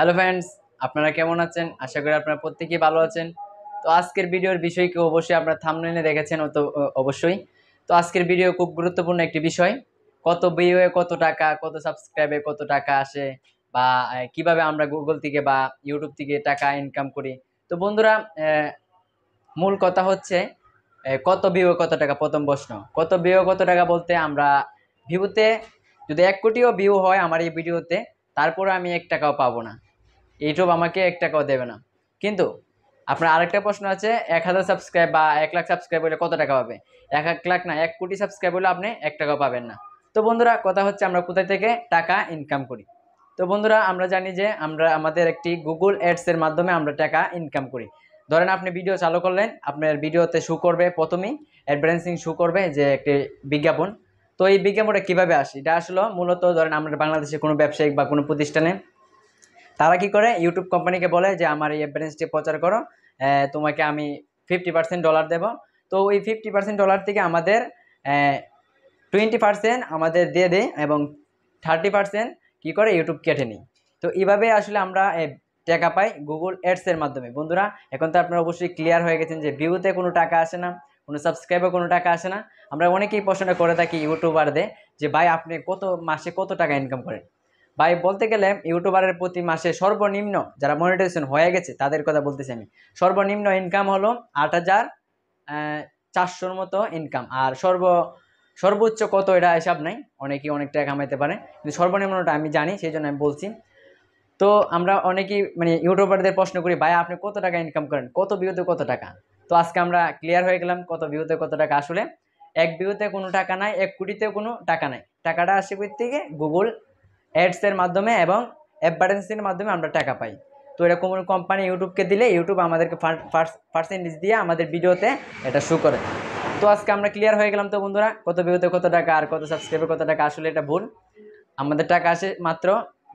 Hello friends, আপনারা কেমন আছেন? আশা করি আপনারা প্রত্যেকেই ভালো আছেন। তো আজকের ভিডিওর বিষয় কি অবশ্যই আপনারা থাম্বনেইলে দেখেছেন অবশ্যই। তো আজকের ভিডিও খুব গুরুত্বপূর্ণ একটি বিষয়। কত ভিউয়ে কত টাকা, কত সাবস্ক্রাইবে কত টাকা আসে, বা কিভাবে আমরা গুগল থেকে বা ইউটিউব থেকে টাকা ইনকাম করি। তো বন্ধুরা, মূল কথা হচ্ছে কত ভিউ কত টাকা। প্রথম প্রশ্ন, কত ভিউ কত টাকা বলতে আমরা ভিউতে যদি 1 কোটিও ভিউ হয় আমার এই ভিডিওতে, তারপরে আমি 1 টাকাও পাবো না, ইউটিউব আমাকে 1 টাকাও দেবে না। কিন্তু আপনার আরেকটা প্রশ্ন আছে, 1000 সাবস্ক্রাইব বা 1 লাখ সাবস্ক্রাইব হলে কত টাকা পাবে। 1 লাখ না, 1 কোটি সাবস্ক্রাইব হলে আপনি 1 টাকাও পাবেন না। তো বন্ধুরা, কথা হচ্ছে আমরা কোথায় থেকে টাকা ইনকাম করি। তো বন্ধুরা, আমরা জানি যে আমরা আমাদের একটি গুগল অ্যাডসের মাধ্যমে আমরা টাকা ইনকাম করি। ধরেন আপনি ভিডিও চালু করলেন, আপনার ভিডিওতে শো করবে প্রথমেই অ্যাডভার্টাইজিং শো করবে যে একটি বিজ্ঞাপন। তো এই বিজ্ঞাপনটা কীভাবে আসে, এটা আসলে মূলত ধরেন আমরা বাংলাদেশে কোনো ব্যবসায়িক বা কোনো প্রতিষ্ঠানে তারা কি করে, ইউটিউব কোম্পানিকে বলে যে আমার এই অ্যাডভার্টাইজটি প্রচার করো, তোমাকে আমি $50 দেবো। তো ওই $50 থেকে আমাদের 20% আমাদের দিয়ে দেয় এবং 30% কি করে ইউটিউব কেটে নিই। তো এইভাবে আসলে আমরা টাকা পাই গুগল অ্যাডসের মাধ্যমে। বন্ধুরা, এখন তো আপনারা অবশ্যই ক্লিয়ার হয়ে গেছেন যে ভিউতে কোনো টাকা আসে না, কোনো সাবস্ক্রাইবে কোনো টাকা আসে না। আমরা অনেকেই প্রশ্ন করে থাকি ইউটিউবারদের যে ভাই আপনি মাসে কত টাকা ইনকাম করেন। ভাই বলতে গেলে ইউটিউবারের প্রতি মাসে সর্বনিম্ন যারা মনিটাইজেশন হয়ে গেছে তাদের কথা বলতেছি আমি, সর্বনিম্ন ইনকাম হলো 8,400 মতো ইনকাম। আর সর্বোচ্চ কত এটা হিসাব নাই, অনেকেই অনেক টাকা কামাইতে পারে, কিন্তু সর্বনিম্নটা আমি জানি, সেই জন্য আমি বলছি। তো আমরা অনেকেই মানে ইউটিউবারদের প্রশ্ন করি ভাই আপনি কত টাকা ইনকাম করেন, কত ভিউতে কত টাকা। তো আজকে আমরা ক্লিয়ার হয়ে গেলাম কত ভিউতে কত টাকা। আসলে এক ভিউতে কোনো টাকা নাই, 1 কোটিতেও কোনো টাকা নাই। টাকাটা আসে কোথা থেকে? গুগল অ্যাডসের মাধ্যমে এবং অ্যাডভার্টাইজিংয়ের মাধ্যমে আমরা টাকা পাই। তো এটা কোনো কোম্পানি ইউটিউবকে দিলে ইউটিউব আমাদেরকে পার্সেন্টেজ দিয়ে আমাদের ভিডিওতে এটা শো করে। তো আজকে আমরা ক্লিয়ার হয়ে গেলাম তো বন্ধুরা, কত ভিউতে কত টাকা আর কত সাবস্ক্রাইবে কত টাকা। আসলে এটা ভুল, আমাদের টাকা আসে মাত্র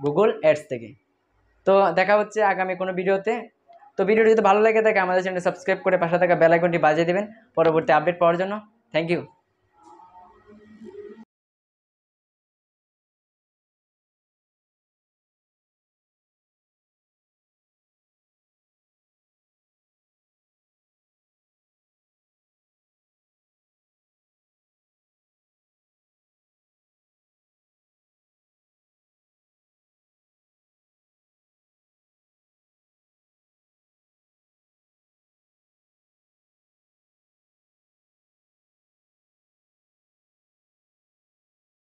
গুগল অ্যাডস থেকে। তো দেখা হচ্ছে আগামী কোনো ভিডিওতে। তো ভিডিওটি যদি ভালো লাগে থাকে আমাদের চ্যানেল সাবস্ক্রাইব করে পাশে থাকা বেল আইকনটি বাজিয়ে দেবেন পরবর্তী আপডেট পাওয়ার জন্য। Thank you.